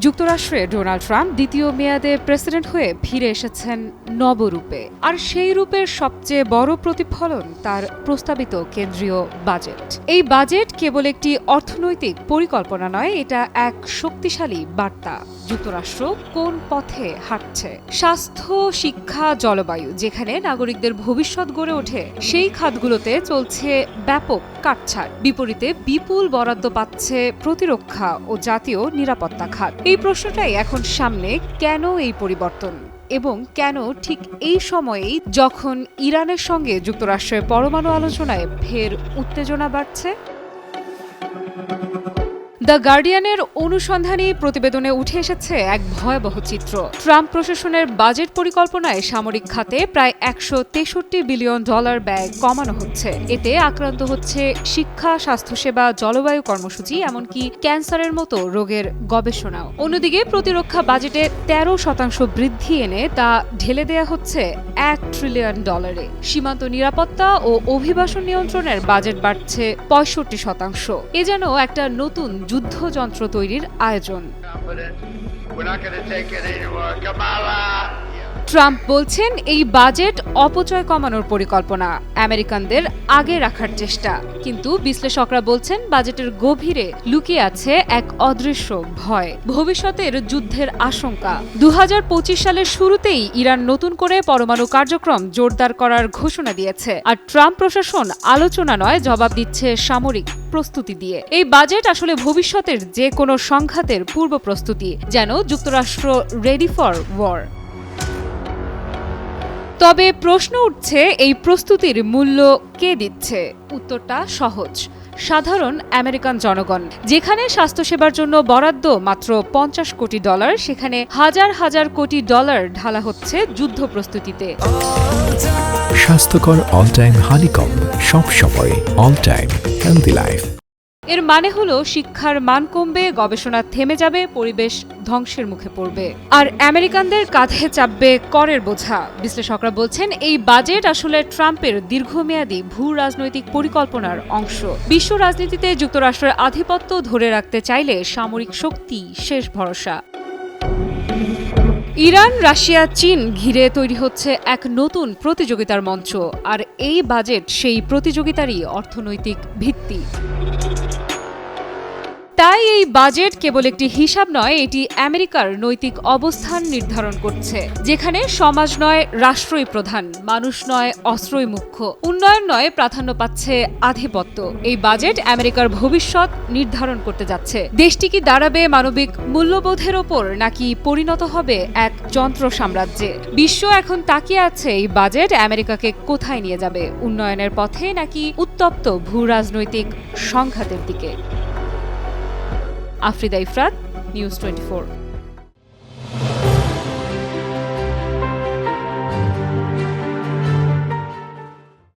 যুক্তরাষ্ট্রে Donald Trump দ্বিতীয় মেয়াদে প্রেসিডেন্ট হয়ে ফিরে এসেছেন নবরূপে। আর সেই রূপের সবচেয়ে বড় প্রতিফলন তার প্রস্তাবিত কেন্দ্রীয় বাজেট। এই বাজেট কেবল একটি অর্থনৈতিক পরিকল্পনা নয়, এটা এক শক্তিশালী বার্তা। যুক্তরাষ্ট্র কোন পথে হাঁটছে? স্বাস্থ্য, শিক্ষা, জলবায়ু, যেখানে নাগরিকদের ভবিষ্যৎ গড়ে ওঠে, সেই খাতগুলোতে চলছে ব্যাপক কাটছাঁট। বিপরীতে বিপুল বরাদ্দ পাচ্ছে প্রতিরক্ষা ও জাতীয় নিরাপত্তা খাত। এই প্রশ্নটাই এখন সামনে, কেন এই পরিবর্তন? এবং কেন ঠিক এই সময়েই, যখন ইরানের সঙ্গে যুক্তরাষ্ট্রের পরমাণু আলোচনায় ফের উত্তেজনা বাড়ছে? দ্য গার্ডিয়ানের অনুসন্ধানী প্রতিবেদনে উঠে এসেছে এক ভয়াবহ চিত্র। ট্রাম্প প্রশাসনের বাজেট পরিকল্পনায় সামরিক খাতে প্রায় $163 বিলিয়ন ব্যয় কমানো হচ্ছে। এতে আক্রান্ত হচ্ছে শিক্ষা, স্বাস্থ্যসেবা, জলবায়ু কর্মসূচি, এমনকি ক্যান্সারের মতো রোগের গবেষণাও। অন্যদিকে প্রতিরক্ষা বাজেটে 13% বৃদ্ধি এনে তা ঢেলে দেয়া হচ্ছে $1 ট্রিলিয়ন। সীমান্ত নিরাপত্তা ও অভিবাসন নিয়ন্ত্রণের বাজেট বাড়ছে 65%। এ যেন একটা নতুন যুদ্ধযন্ত্র তৈরির আয়োজন। ট্রাম্প বলছেন এই বাজেট অপচয় কমানোর পরিকল্পনা, আমেরিকানদের আগে রাখার চেষ্টা। কিন্তু বিশ্লেষকরা বলছেন বাজেটের গভীরে লুকিয়ে আছে এক অদৃশ্য ভয়, ভবিষ্যতের যুদ্ধের আশঙ্কা। 2025 সালের শুরুতেই ইরান নতুন করে পরমাণু কার্যক্রম জোরদার করার ঘোষণা দিয়েছে, আর ট্রাম্প প্রশাসন আলোচনা নয়, জবাব দিচ্ছে সামরিক প্রস্তুতি দিয়ে। এই বাজেট আসলে ভবিষ্যতের যে কোনো সংঘাতের পূর্ব প্রস্তুতি, যেন যুক্তরাষ্ট্র রেডি ফর ওয়ার। তবে প্রশ্ন উঠছে, এই প্রস্তুতির মূল্য কে দিচ্ছে? উত্তরটা সহজ, সাধারণ আমেরিকান জনগণ। যেখানে স্বাস্থ্যসেবার জন্য বরাদ্দ মাত্র $50 কোটি, সেখানে হাজার হাজার কোটি ডলার ঢালা হচ্ছে যুদ্ধ প্রস্তুতিতে। স্বাস্থ্যকর অল টাইম হানিকম, সব সময় অল টাইম হেলদি লাইফ। এর মানে হলো শিক্ষার মান কমবে, গবেষণা থেমে যাবে, পরিবেশ ধ্বংসের মুখে পড়বে, আর আমেরিকানদের কাঁধে চাপবে করের বোঝা। বিশ্লেষকরা বলছেন এই বাজেট আসলে ট্রাম্পের দীর্ঘমেয়াদী ভূ রাজনৈতিক পরিকল্পনার অংশ। বিশ্ব রাজনীতিতে যুক্তরাষ্ট্রের আধিপত্য ধরে রাখতে চাইলে সামরিক শক্তি শেষ ভরসা। ইরান, রাশিয়া, চীন ঘিরে তৈরি হচ্ছে এক নতুন প্রতিযোগিতার মঞ্চ, আর এই বাজেট সেই প্রতিযোগিতারই অর্থনৈতিক ভিত্তি। তাই এই বাজেট কেবল একটি হিসাব নয়, এটি আমেরিকার নৈতিক অবস্থান নির্ধারণ করছে। যেখানে সমাজ নয়, রাষ্ট্রই প্রধান, মানুষ নয়, অস্ত্রই মুখ্য, উন্নয়ন নয়, প্রাধান্য পাচ্ছে আধিপত্য। এই বাজেট আমেরিকার ভবিষ্যৎ নির্ধারণ করতে যাচ্ছে। দেশটি কি দাঁড়াবে মানবিক মূল্যবোধের ওপর, নাকি পরিণত হবে এক যন্ত্র সাম্রাজ্যে? বিশ্ব এখন তাকিয়ে আছে এই বাজেট আমেরিকাকে কোথায় নিয়ে যাবে, উন্নয়নের পথে নাকি উত্তপ্ত ভূ রাজনৈতিক সংঘাতের দিকে। আফ্রিদা ইফরাত, নিউজ 24।